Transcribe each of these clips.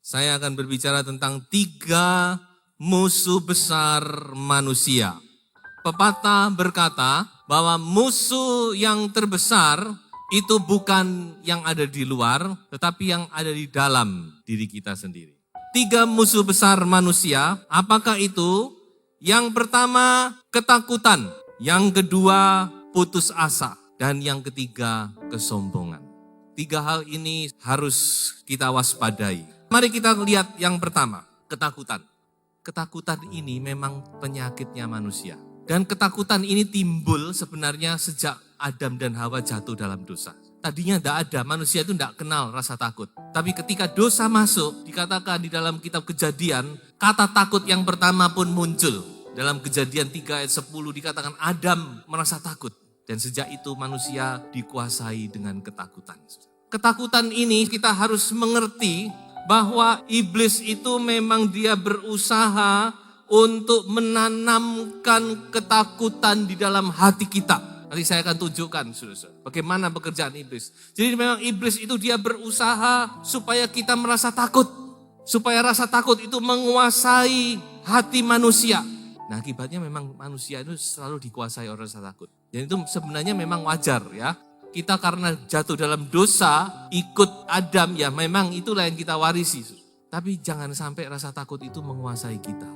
Saya akan berbicara tentang 3 musuh besar manusia. Pepatah berkata bahwa musuh yang terbesar itu bukan yang ada di luar, tetapi yang ada di dalam diri kita sendiri. 3 musuh besar manusia, apakah itu? Yang pertama, ketakutan. Yang kedua, putus asa. Dan yang ketiga, kesombongan. 3 hal ini harus kita waspadai. Mari kita lihat yang pertama, ketakutan. Ketakutan ini memang penyakitnya manusia. Dan ketakutan ini timbul sebenarnya sejak Adam dan Hawa jatuh dalam dosa. Tadinya tidak ada, manusia itu tidak kenal rasa takut. Tapi ketika dosa masuk, dikatakan di dalam kitab Kejadian, kata takut yang pertama pun muncul. Dalam Kejadian 3 ayat 10 dikatakan Adam merasa takut. Dan sejak itu manusia dikuasai dengan ketakutan. Ketakutan ini kita harus mengerti bahwa iblis itu memang dia berusaha untuk menanamkan ketakutan di dalam hati kita. Nanti saya akan tunjukkan saudara, bagaimana pekerjaan iblis. Jadi memang iblis itu dia berusaha supaya kita merasa takut. Supaya rasa takut itu menguasai hati manusia. Nah akibatnya memang manusia itu selalu dikuasai oleh rasa takut. Dan itu sebenarnya memang wajar ya. Kita karena jatuh dalam dosa, ikut Adam ya memang itulah yang kita warisi. Tapi jangan sampai rasa takut itu menguasai kita.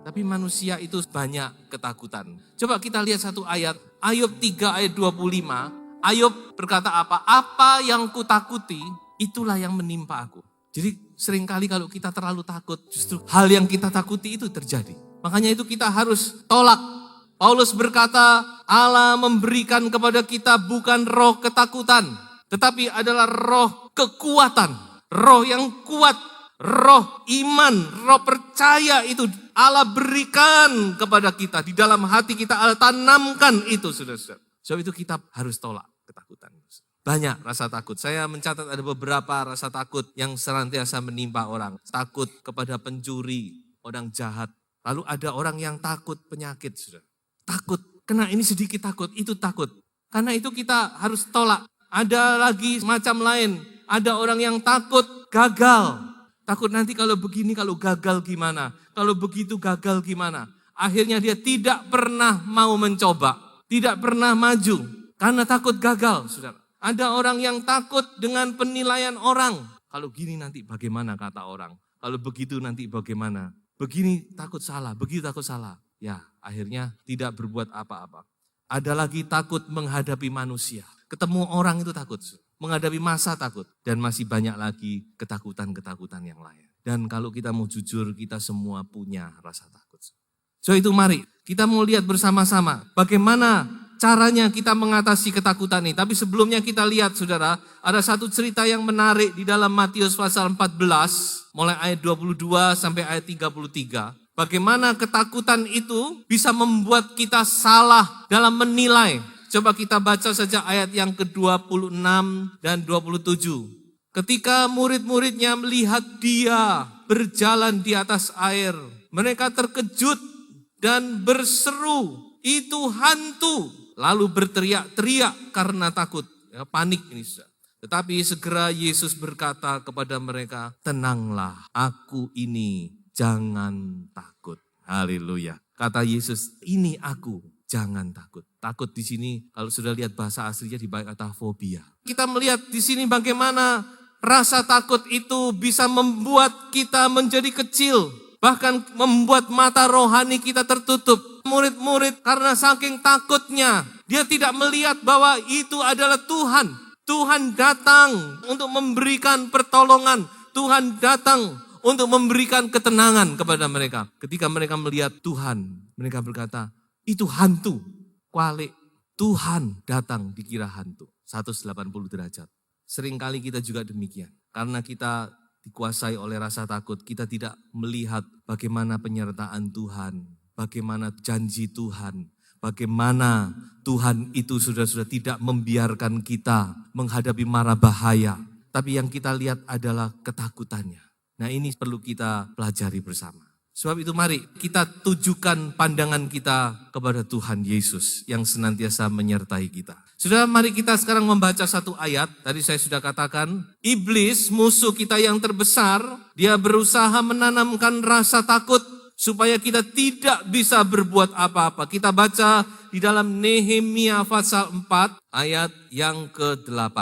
Tapi manusia itu banyak ketakutan. Coba kita lihat satu ayat, Ayub 3 ayat 25. Ayub berkata apa? Apa yang kutakuti, itulah yang menimpa aku. Jadi seringkali kalau kita terlalu takut, justru hal yang kita takuti itu terjadi. Makanya itu kita harus tolak. Paulus berkata, Allah memberikan kepada kita bukan roh ketakutan, tetapi adalah roh kekuatan, roh yang kuat, roh iman, roh percaya itu Allah berikan kepada kita. Di dalam hati kita Allah tanamkan itu, saudara-saudara. Sebab itu kita harus tolak ketakutan. Banyak rasa takut. Saya mencatat ada beberapa rasa takut yang senantiasa menimpa orang. Takut kepada pencuri, orang jahat. Lalu ada orang yang takut penyakit, saudara. Takut, kena ini sedikit takut, itu takut. Karena itu kita harus tolak. Ada lagi macam lain, ada orang yang takut gagal. Takut nanti kalau begini, kalau gagal gimana? Kalau begitu gagal gimana? Akhirnya dia tidak pernah mau mencoba, tidak pernah maju. Karena takut gagal, saudara. Ada orang yang takut dengan penilaian orang. Kalau gini nanti bagaimana kata orang? Kalau begitu nanti bagaimana? Begini takut salah, begitu takut salah. Ya, akhirnya tidak berbuat apa-apa. Ada lagi takut menghadapi manusia. Ketemu orang itu takut. Menghadapi masa takut. Dan masih banyak lagi ketakutan-ketakutan yang lain. Dan kalau kita mau jujur, kita semua punya rasa takut. So itu mari, kita mau lihat bersama-sama. Bagaimana caranya kita mengatasi ketakutan ini. Tapi sebelumnya kita lihat saudara, ada satu cerita yang menarik di dalam Matius pasal 14. Mulai ayat 22 sampai ayat 33. Bagaimana ketakutan itu bisa membuat kita salah dalam menilai. Coba kita baca saja ayat yang ke-26 dan 27. Ketika murid-muridnya melihat dia berjalan di atas air, mereka terkejut dan berseru, itu hantu. Lalu berteriak-teriak karena takut. Ya, panik ini. Tetapi segera Yesus berkata kepada mereka, tenanglah, aku ini. Jangan takut. Haleluya. Kata Yesus, ini aku, jangan takut. Takut di sini kalau sudah lihat bahasa aslinya dipakai kata fobia. Kita melihat di sini bagaimana rasa takut itu bisa membuat kita menjadi kecil. Bahkan membuat mata rohani kita tertutup. Murid-murid karena saking takutnya, dia tidak melihat bahwa itu adalah Tuhan. Tuhan datang untuk memberikan pertolongan. Tuhan datang untuk memberikan ketenangan kepada mereka. Ketika mereka melihat Tuhan, mereka berkata, itu hantu. Kualik, Tuhan datang dikira hantu. 180 derajat. Seringkali kita juga demikian. Karena kita dikuasai oleh rasa takut, kita tidak melihat bagaimana penyertaan Tuhan, bagaimana janji Tuhan, bagaimana Tuhan itu sudah tidak membiarkan kita menghadapi mara bahaya. Tapi yang kita lihat adalah ketakutannya. Nah ini perlu kita pelajari bersama. Sebab itu mari kita tujukan pandangan kita kepada Tuhan Yesus yang senantiasa menyertai kita. Saudara, mari kita sekarang membaca satu ayat. Tadi saya sudah katakan, iblis musuh kita yang terbesar, dia berusaha menanamkan rasa takut supaya kita tidak bisa berbuat apa-apa. Kita baca di dalam Nehemia pasal 4 ayat yang ke-8.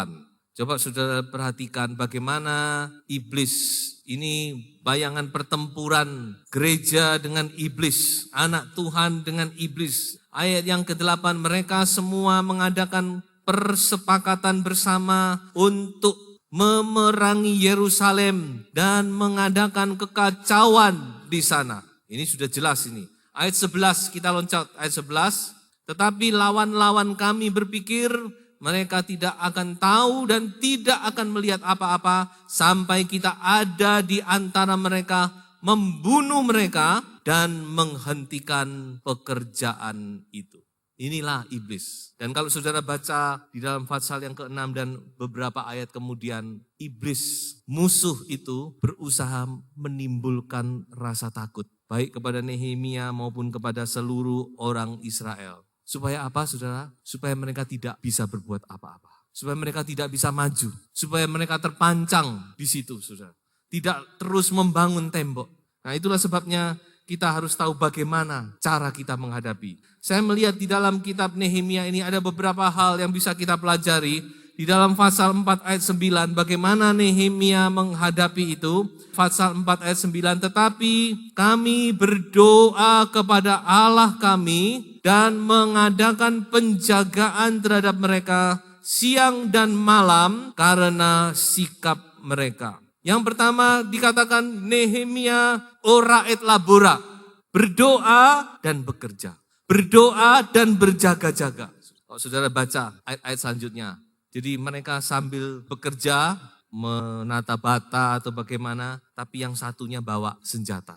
Coba saudara perhatikan bagaimana iblis, ini bayangan pertempuran gereja dengan iblis, anak Tuhan dengan iblis. Ayat yang ke-8, mereka semua mengadakan persepakatan bersama untuk memerangi Yerusalem dan mengadakan kekacauan di sana. Ini sudah jelas ini. Ayat 11, kita loncat ayat 11. Tetapi lawan-lawan kami berpikir mereka tidak akan tahu dan tidak akan melihat apa-apa sampai kita ada di antara mereka, membunuh mereka dan menghentikan pekerjaan itu. Inilah iblis. Dan kalau saudara baca di dalam pasal yang ke-6 dan beberapa ayat kemudian, iblis musuh itu berusaha menimbulkan rasa takut, baik kepada Nehemia maupun kepada seluruh orang Israel. Supaya apa saudara? Supaya mereka tidak bisa berbuat apa-apa. Supaya mereka tidak bisa maju. Supaya mereka terpancang di situ saudara. Tidak terus membangun tembok. Nah itulah sebabnya kita harus tahu bagaimana cara kita menghadapi. Saya melihat di dalam kitab Nehemia ini ada beberapa hal yang bisa kita pelajari. Di dalam pasal 4 ayat 9, bagaimana Nehemia menghadapi itu. Pasal 4 ayat 9, tetapi kami berdoa kepada Allah kami dan mengadakan penjagaan terhadap mereka siang dan malam karena sikap mereka. Yang pertama dikatakan Nehemia ora et labora, berdoa dan bekerja. Berdoa dan berjaga-jaga. Kalau saudara baca ayat-ayat selanjutnya. Jadi mereka sambil bekerja, menata bata atau bagaimana, tapi yang satunya bawa senjata.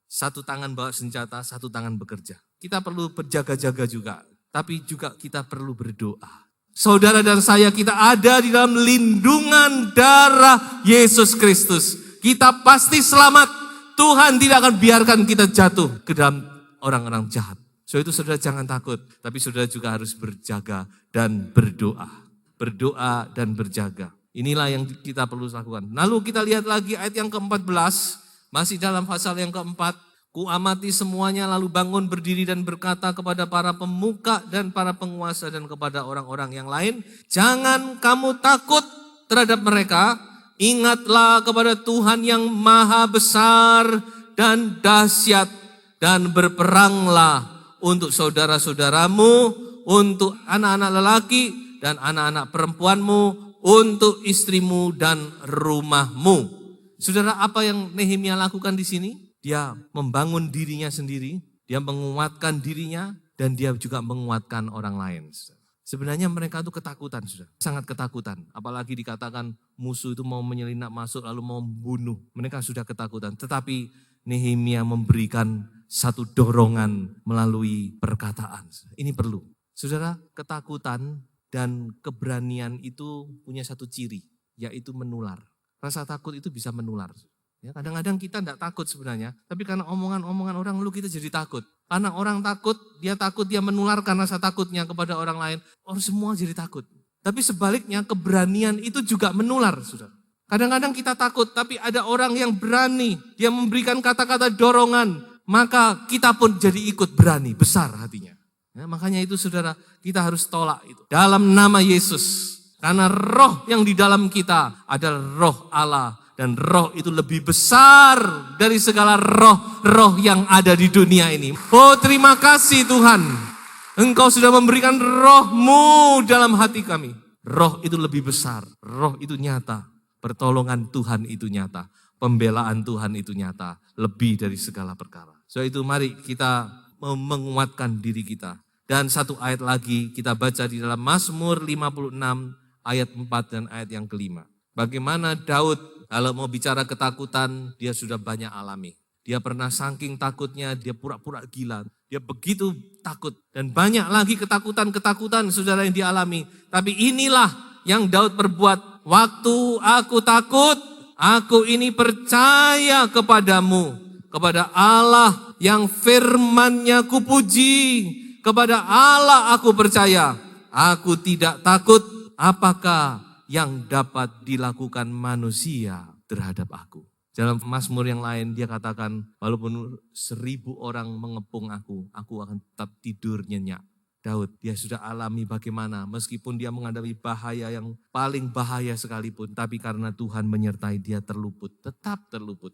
Satu tangan bawa senjata, satu tangan bekerja. Kita perlu berjaga-jaga juga, tapi juga kita perlu berdoa. Saudara dan saya, kita ada di dalam lindungan darah Yesus Kristus. Kita pasti selamat. Tuhan tidak akan biarkan kita jatuh ke dalam orang-orang jahat. So itu saudara jangan takut, tapi saudara juga harus berjaga dan berdoa. Berdoa dan berjaga. Inilah yang kita perlu lakukan. Lalu kita lihat lagi ayat yang ke-14, masih dalam pasal yang keempat. Kuamati semuanya lalu bangun berdiri dan berkata kepada para pemuka dan para penguasa dan kepada orang-orang yang lain, jangan kamu takut terhadap mereka, ingatlah kepada Tuhan yang maha besar dan dahsyat dan berperanglah untuk saudara-saudaramu, untuk anak-anak lelaki dan anak-anak perempuanmu, untuk istrimu dan rumahmu. Saudara, apa yang Nehemia lakukan di sini? Dia membangun dirinya sendiri, dia menguatkan dirinya, dan dia juga menguatkan orang lain. Sebenarnya mereka itu ketakutan, saudara. Sangat ketakutan. Apalagi dikatakan musuh itu mau menyelinap masuk lalu mau membunuh. Mereka sudah ketakutan. Tetapi Nehemia memberikan satu dorongan melalui perkataan. Ini perlu. Saudara, ketakutan dan keberanian itu punya satu ciri, yaitu menular. Rasa takut itu bisa menular. Ya, kadang-kadang kita tidak takut sebenarnya, tapi karena omongan-omongan orang lalu kita jadi takut. Karena orang takut, dia menularkan rasa takutnya kepada orang lain. Orang semua jadi takut. Tapi sebaliknya keberanian itu juga menular, saudara. Kadang-kadang kita takut, tapi ada orang yang berani, dia memberikan kata-kata dorongan, maka kita pun jadi ikut berani, besar hatinya. Ya, makanya itu saudara, kita harus tolak itu. Dalam nama Yesus. Karena roh yang di dalam kita adalah roh Allah. Dan roh itu lebih besar dari segala roh-roh yang ada di dunia ini. Oh terima kasih Tuhan. Engkau sudah memberikan roh-Mu dalam hati kami. Roh itu lebih besar. Roh itu nyata. Pertolongan Tuhan itu nyata. Pembelaan Tuhan itu nyata. Lebih dari segala perkara. So itu mari kita menguatkan diri kita. Dan satu ayat lagi kita baca di dalam Mazmur 56 ayat 4 dan ayat yang kelima. Bagaimana Daud kalau mau bicara ketakutan dia sudah banyak alami. Dia pernah saking takutnya dia pura-pura gila. Dia begitu takut dan banyak lagi ketakutan-ketakutan saudara yang dialami. Tapi inilah yang Daud perbuat. Waktu aku takut, aku ini percaya kepadamu. Kepada Allah yang firman-Nya kupuji. Kepada Allah aku percaya. Aku tidak takut, apakah yang dapat dilakukan manusia terhadap aku. Dalam Mazmur yang lain dia katakan, walaupun 1000 orang mengepung aku akan tetap tidur nyenyak. Daud, dia sudah alami bagaimana meskipun dia menghadapi bahaya yang paling bahaya sekalipun, tapi karena Tuhan menyertai dia terluput, tetap terluput.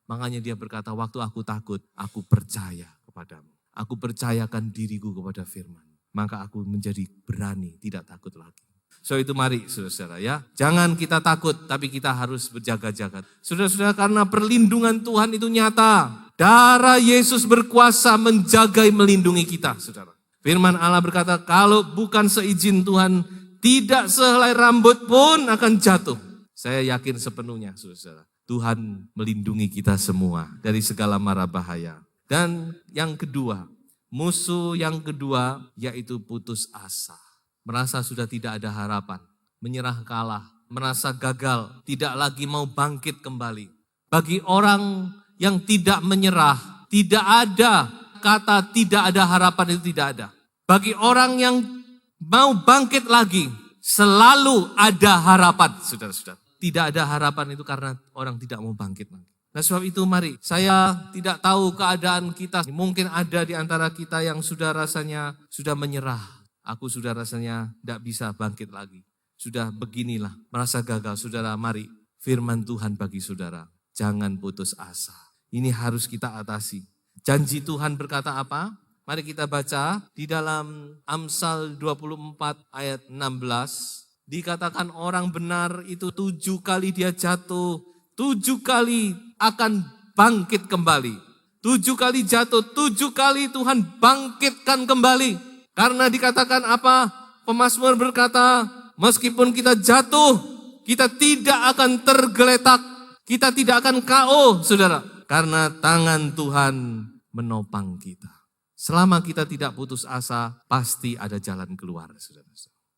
Makanya dia berkata, waktu aku takut, aku percaya kepadamu. Aku percayakan diriku kepada firman. Maka aku menjadi berani, tidak takut lagi. So itu mari saudara-saudara ya, jangan kita takut tapi kita harus berjaga-jaga. Saudara-saudara, karena perlindungan Tuhan itu nyata. Darah Yesus berkuasa menjaga melindungi kita saudara. Firman Allah berkata, kalau bukan seizin Tuhan, tidak sehelai rambut pun akan jatuh. Saya yakin sepenuhnya, saudara-saudara. Tuhan melindungi kita semua dari segala mara bahaya. Dan yang kedua, musuh yang kedua yaitu putus asa. Merasa sudah tidak ada harapan, menyerah kalah, merasa gagal, tidak lagi mau bangkit kembali. Bagi orang yang tidak menyerah, tidak ada kata tidak ada harapan, itu tidak ada. Bagi orang yang mau bangkit lagi, selalu ada harapan, saudara-saudara. Tidak ada harapan itu karena orang tidak mau bangkit lagi. Nah sebab itu mari, saya tidak tahu keadaan kita. Mungkin ada di antara kita yang sudah rasanya sudah menyerah. Aku sudah rasanya tidak bisa bangkit lagi. Sudah beginilah, merasa gagal. Saudara, mari firman Tuhan bagi saudara. Jangan putus asa. Ini harus kita atasi. Janji Tuhan berkata apa? Mari kita baca di dalam Amsal 24 ayat 16. Dikatakan orang benar itu 7 kali dia jatuh, 7 kali akan bangkit kembali. 7 kali jatuh, 7 kali Tuhan bangkitkan kembali. Karena dikatakan apa? Pemazmur berkata, meskipun kita jatuh, kita tidak akan tergeletak. Kita tidak akan KO, saudara. Karena tangan Tuhan menopang kita. Selama kita tidak putus asa, pasti ada jalan keluar, saudara.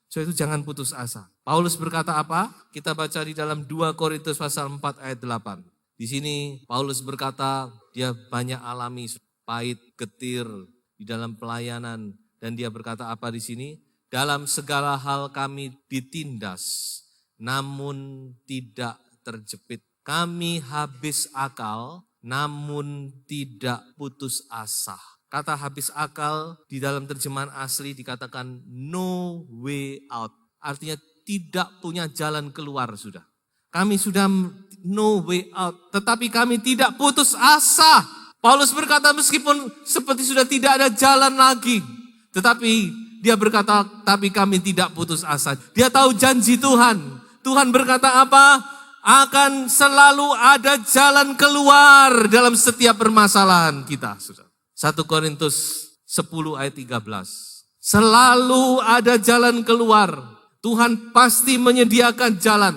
So itu jangan putus asa. Paulus berkata apa? Kita baca di dalam 2 Korintus pasal 4 ayat 8. Di sini Paulus berkata dia banyak alami pahit, getir di dalam pelayanan. Dan dia berkata apa di sini? Dalam segala hal kami ditindas, namun tidak terjepit. Kami habis akal, namun tidak putus asa. Kata habis akal di dalam terjemahan asli dikatakan no way out. Artinya tidak punya jalan keluar sudah. Kami sudah no way out, tetapi kami tidak putus asa. Paulus berkata meskipun seperti sudah tidak ada jalan lagi, tetapi dia berkata tapi kami tidak putus asa. Dia tahu janji Tuhan. Tuhan berkata apa? Akan selalu ada jalan keluar dalam setiap permasalahan kita, saudara. 1 Korintus 10 ayat 13. Selalu ada jalan keluar. Tuhan pasti menyediakan jalan.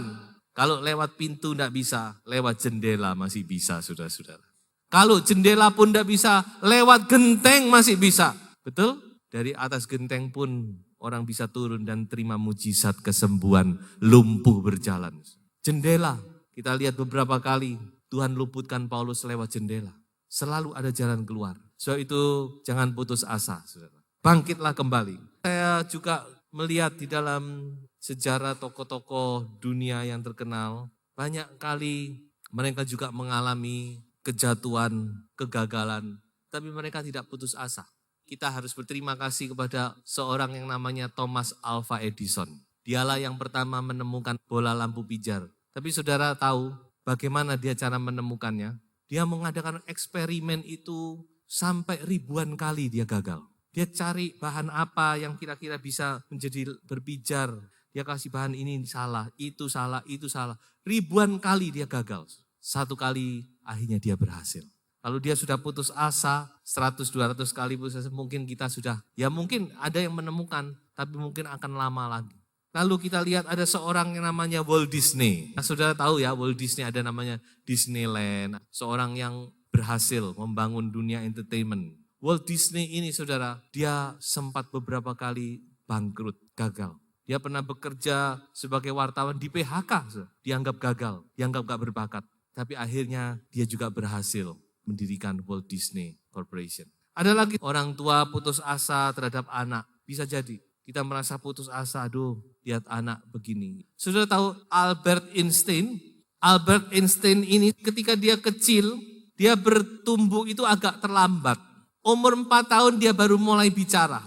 Kalau lewat pintu tidak bisa, lewat jendela masih bisa, saudara-saudara. Kalau jendela pun tidak bisa, lewat genteng masih bisa. Betul? Dari atas genteng pun orang bisa turun dan terima mujizat kesembuhan, lumpuh berjalan. Jendela, kita lihat beberapa kali Tuhan luputkan Paulus lewat jendela. Selalu ada jalan keluar. So itu jangan putus asa, saudara. Bangkitlah kembali. Saya juga melihat di dalam sejarah tokoh-tokoh dunia yang terkenal, banyak kali mereka juga mengalami kejatuhan, kegagalan, tapi mereka tidak putus asa. Kita harus berterima kasih kepada seorang yang namanya Thomas Alva Edison. Dialah yang pertama menemukan bola lampu pijar. Tapi saudara tahu bagaimana dia cara menemukannya? Dia mengadakan eksperimen itu sampai ribuan kali dia gagal. Dia cari bahan apa yang kira-kira bisa menjadi berpijar. Dia kasih bahan ini salah, itu salah, itu salah. Ribuan kali dia gagal. Satu kali akhirnya dia berhasil. Kalau dia sudah putus asa, 100-200 kali putus asa, mungkin kita sudah, ya mungkin ada yang menemukan, tapi mungkin akan lama lagi. Lalu kita lihat ada seorang yang namanya Walt Disney. Nah, saudara tahu ya Walt Disney ada namanya Disneyland. Seorang yang berhasil membangun dunia entertainment. Walt Disney ini saudara, dia sempat beberapa kali bangkrut, gagal. Dia pernah bekerja sebagai wartawan di PHK, dianggap gagal, dianggap gak berbakat. Tapi akhirnya dia juga berhasil mendirikan Walt Disney Corporation. Ada lagi orang tua putus asa terhadap anak, bisa jadi. kita merasa putus asa, aduh lihat anak begini. Sudah tahu Albert Einstein? Albert Einstein ini ketika dia kecil, dia bertumbuh itu agak terlambat. Umur 4 tahun dia baru mulai bicara.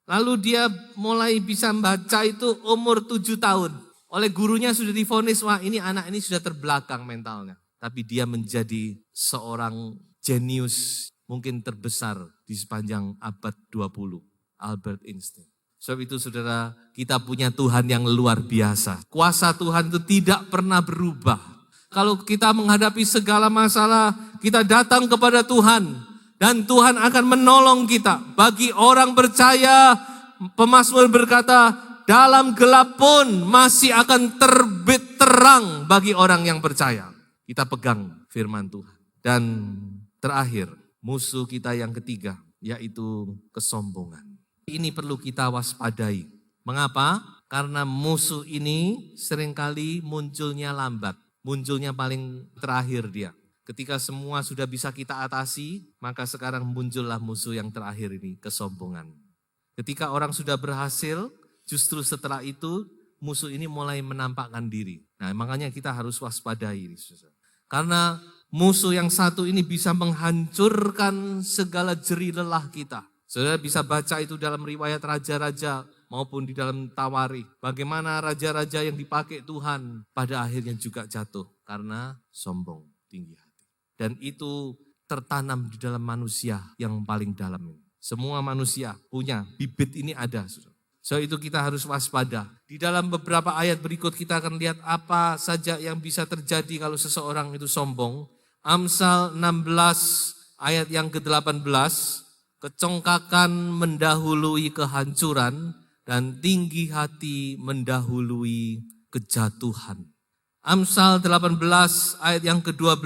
Lalu dia mulai bisa membaca itu umur 7 tahun. Oleh gurunya sudah divonis, wah ini anak ini sudah terbelakang mentalnya. Tapi dia menjadi seorang jenius mungkin terbesar di sepanjang abad 20, Albert Einstein. Sebab itu saudara, kita punya Tuhan yang luar biasa. Kuasa Tuhan itu tidak pernah berubah. Kalau kita menghadapi segala masalah, kita datang kepada Tuhan. Dan Tuhan akan menolong kita. Bagi orang percaya, pemazmur berkata, dalam gelap pun masih akan terbit terang bagi orang yang percaya. Kita pegang firman Tuhan. Dan terakhir, musuh kita yang ketiga, yaitu kesombongan. Ini perlu kita waspadai. Mengapa? Karena musuh ini seringkali munculnya lambat. Munculnya paling terakhir dia. Ketika semua sudah bisa kita atasi, maka sekarang muncullah musuh yang terakhir ini, kesombongan. Ketika orang sudah berhasil, justru setelah itu musuh ini mulai menampakkan diri. Nah, makanya kita harus waspadai. Karena musuh yang satu ini bisa menghancurkan segala jerih lelah kita. Saudara bisa baca itu dalam riwayat raja-raja maupun di dalam Tawarikh. Bagaimana raja-raja yang dipakai Tuhan pada akhirnya juga jatuh karena sombong, tinggi hati. Dan itu tertanam di dalam manusia yang paling dalam ini. Semua manusia punya, bibit ini ada. So itu kita harus waspada. Di dalam beberapa ayat berikut kita akan lihat apa saja yang bisa terjadi kalau seseorang itu sombong. Amsal 16 ayat yang ke-18, kecongkakan mendahului kehancuran dan tinggi hati mendahului kejatuhan. Amsal 18 ayat yang ke-12,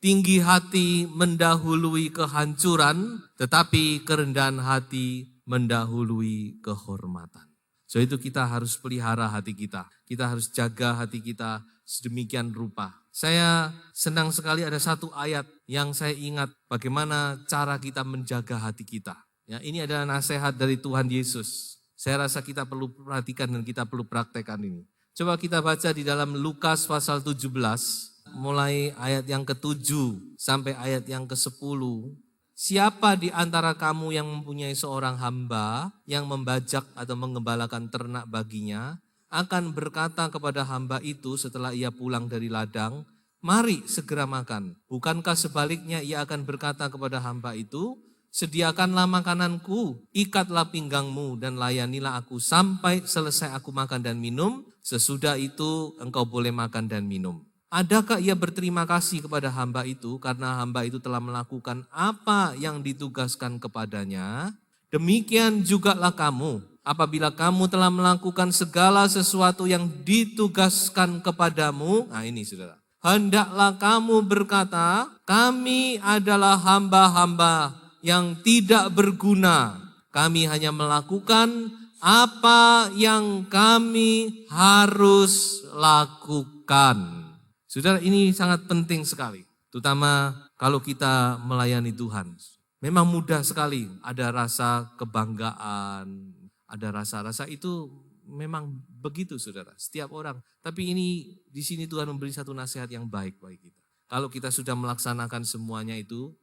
tinggi hati mendahului kehancuran tetapi kerendahan hati mendahului kehormatan. So itu kita harus pelihara hati kita. Kita harus jaga hati kita sedemikian rupa. Saya senang sekali ada satu ayat yang saya ingat bagaimana cara kita menjaga hati kita. Ya, ini adalah nasihat dari Tuhan Yesus. Saya rasa kita perlu perhatikan dan kita perlu praktekkan ini. Coba kita baca di dalam Lukas pasal 17, mulai ayat yang ke-7 sampai ayat yang ke-10. Siapa di antara kamu yang mempunyai seorang hamba yang membajak atau mengembalakan ternak baginya, akan berkata kepada hamba itu setelah ia pulang dari ladang, mari segera makan. Bukankah sebaliknya ia akan berkata kepada hamba itu, sediakanlah makananku, ikatlah pinggangmu dan layanilah aku sampai selesai aku makan dan minum, sesudah itu engkau boleh makan dan minum. Adakah ia berterima kasih kepada hamba itu karena hamba itu telah melakukan apa yang ditugaskan kepadanya? Demikian jugalah kamu. Apabila kamu telah melakukan segala sesuatu yang ditugaskan kepadamu, nah ini saudara, hendaklah kamu berkata, kami adalah hamba-hamba yang tidak berguna. Kami hanya melakukan apa yang kami harus lakukan. Saudara, ini sangat penting sekali, terutama kalau kita melayani Tuhan. Memang mudah sekali, ada rasa kebanggaan, ada rasa-rasa itu memang begitu saudara, setiap orang. Tapi ini di sini Tuhan memberi satu nasihat yang baik bagi kita. Kalau kita sudah melaksanakan semuanya itu,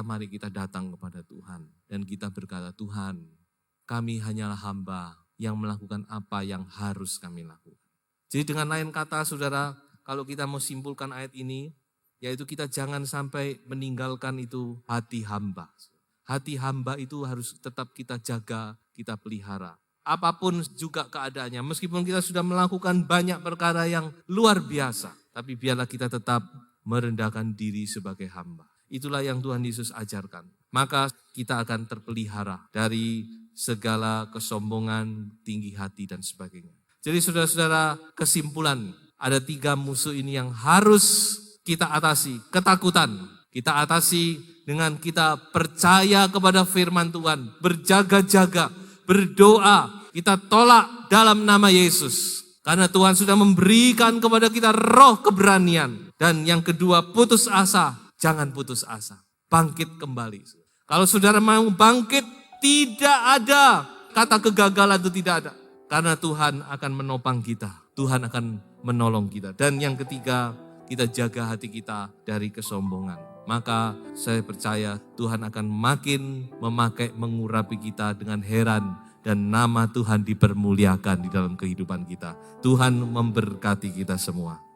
mari kita datang kepada Tuhan. Dan kita berkata, Tuhan, kami hanyalah hamba yang melakukan apa yang harus kami lakukan. Jadi dengan lain kata saudara, kalau kita mau simpulkan ayat ini, yaitu kita jangan sampai meninggalkan itu hati hamba. Hati hamba itu harus tetap kita jaga, kita pelihara. Apapun juga keadaannya, meskipun kita sudah melakukan banyak perkara yang luar biasa, tapi biarlah kita tetap merendahkan diri sebagai hamba. Itulah yang Tuhan Yesus ajarkan. Maka kita akan terpelihara dari segala kesombongan, tinggi hati dan sebagainya. Jadi saudara-saudara, kesimpulan, ada 3 musuh ini yang harus kita atasi. Ketakutan, kita atasi dengan kita percaya kepada firman Tuhan, berjaga-jaga, berdoa, kita tolak dalam nama Yesus. Karena Tuhan sudah memberikan kepada kita roh keberanian. Dan yang kedua, putus asa, jangan putus asa, bangkit kembali. Kalau saudara mau bangkit, tidak ada kata kegagalan itu tidak ada. Karena Tuhan akan menopang kita. Tuhan akan menolong kita. Dan yang ketiga, kita jaga hati kita dari kesombongan. Maka saya percaya Tuhan akan makin mengurapi kita dengan heran. Dan nama Tuhan dipermuliakan di dalam kehidupan kita. Tuhan memberkati kita semua.